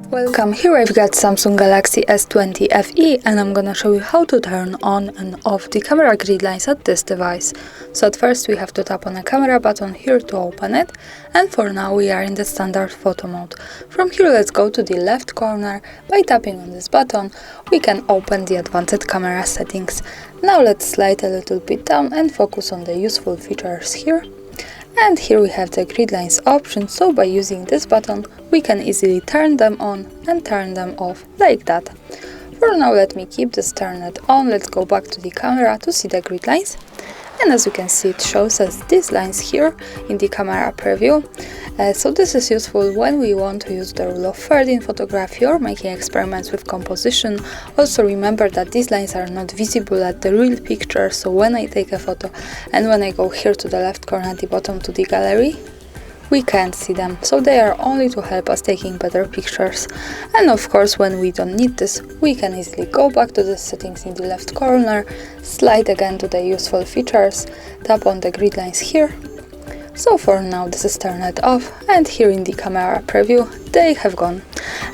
Welcome, here I've got Samsung Galaxy S20 FE and I'm gonna show you how to turn on and off the camera grid lines at this device. So at first we have to tap on the camera button here to open it, and for now we are in the standard photo mode. From here let's go to the left corner. By tapping on this button we can open the advanced camera settings. Now let's slide a little bit down and focus on the useful features here. And here we have the grid lines option, so by using this button we can easily turn them on and turn them off like that. For now let me keep this turned on. Let's go back to the camera to see the grid lines. And as you can see, it shows us these lines here in the camera preview. So this is useful when we want to use the rule of thirds in photography or making experiments with composition. Also remember that these lines are not visible at the real picture, so when I take a photo and when I go here to the left corner at the bottom to the gallery, we can't see them, so they are only to help us taking better pictures. And of course, when we don't need this, we can easily go back to the settings in the left corner, slide again to the useful features, tap on the grid lines here. So for now this is turned off, and here in the camera preview they have gone.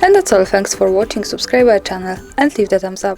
And that's all, thanks for watching, subscribe our channel and leave the thumbs up.